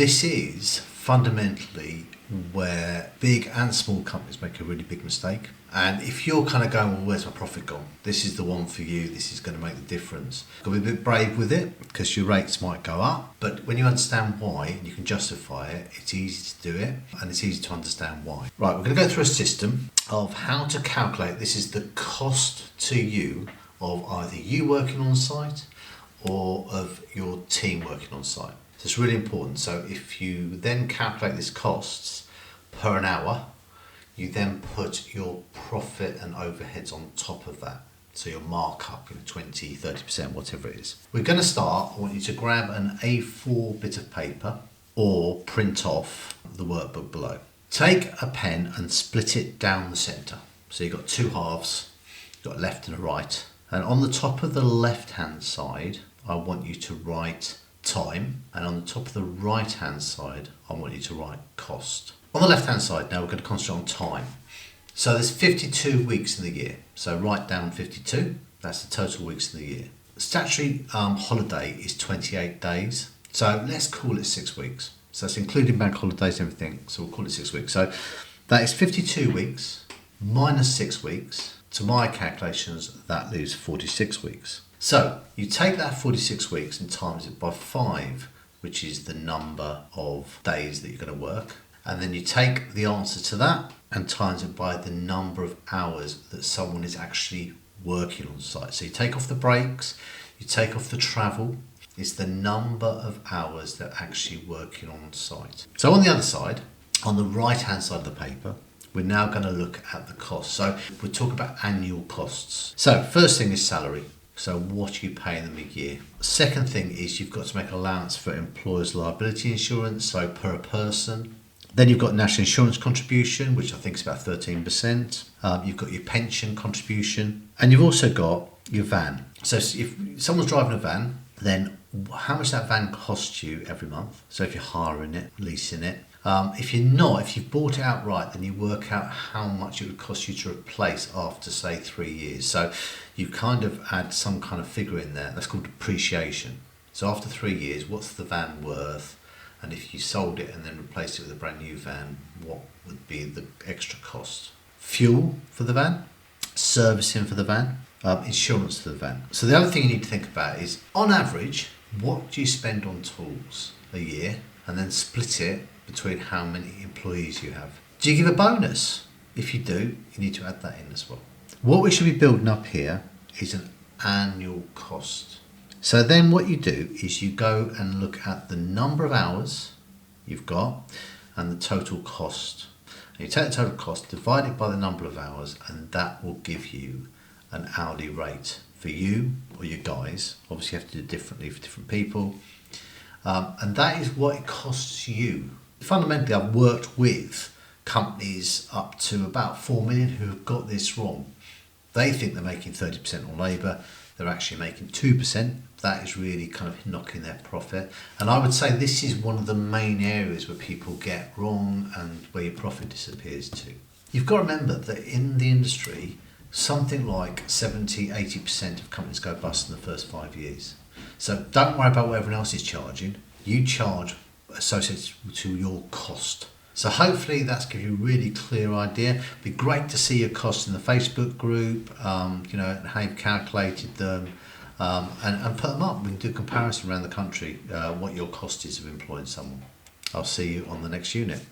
This is fundamentally where big and small companies make a really big mistake. And if you're kind of going, well, where's my profit gone? This is the one for you. This is going to make the difference. You've got to be a bit brave with it because your rates might go up. But when you understand why and you can justify it, it's easy to do it and it's easy to understand why. Right, we're going to go through a system of how to calculate. This is the cost to you of either you working on site or of your team working on site. So it's really important. So if you then calculate these costs per an hour, you then put your profit and overheads on top of that. So your markup, 20, 30%, whatever it is. We're going to start. I want you to grab an A4 bit of paper or print off the workbook below. Take a pen and split it down the centre. So you've got two halves, you've got a left and a right. And on the top of the left-hand side, I want you to write time, and on the top of the right hand side I want you to write cost. On the left hand side now we're going to concentrate on time. So there's 52 weeks in the year, so write down 52, that's the total weeks in the year. Statutory holiday is 28 days, so let's call it 6 weeks. So that's including bank holidays and everything, so we'll call it 6 weeks. So that is 52 weeks minus 6 weeks. To my calculations that leaves 46 weeks. So you take that 46 weeks and times it by 5, which is the number of days that you're going to work. And then you take the answer to that and times it by the number of hours that someone is actually working on site. So you take off the breaks, you take off the travel, it's the number of hours they're actually working on site. So on the other side, on the right hand side of the paper, we're now going to look at the costs. So we're talking about annual costs. So first thing is salary. So what are you paying them a year? Second thing is you've got to make an allowance for employer's liability insurance, so per person. Then you've got national insurance contribution, which I think is about 13%. You've got your pension contribution, and you've also got your van. So if someone's driving a van, then how much that van costs you every month. So if you're hiring it, leasing it. If you're not, if you've bought it outright, then you work out how much it would cost you to replace after, say, 3 years. So you kind of add some kind of figure in there. That's called depreciation. So after 3 years, what's the van worth? And if you sold it and then replaced it with a brand new van, what would be the extra cost? Fuel for the van, servicing for the van, insurance for the van. So the other thing you need to think about is, on average, what do you spend on tools a year? And then split it between how many employees you have. Do you give a bonus? If you do, you need to add that in as well. What we should be building up here is an annual cost. So then what you do is you go and look at the number of hours you've got and the total cost. And you take the total cost, divide it by the number of hours, and that will give you an hourly rate for you or your guys. Obviously you have to do it differently for different people. And that is what it costs you. Fundamentally, I've worked with companies up to about 4 million who have got this wrong. They think they're making 30% on labour, they're actually making 2%. That is really kind of knocking their profit. And I would say this is one of the main areas where people get wrong and where your profit disappears to. You've got to remember that in the industry, something like 70-80% of companies go bust in the first 5 years. So don't worry about what everyone else is charging. You charge associated to your cost. So hopefully that's given you a really clear idea. It'd be great to see your costs in the Facebook group, and how you've calculated them, and put them up. We can do a comparison around the country, what your cost is of employing someone. I'll see you on the next unit.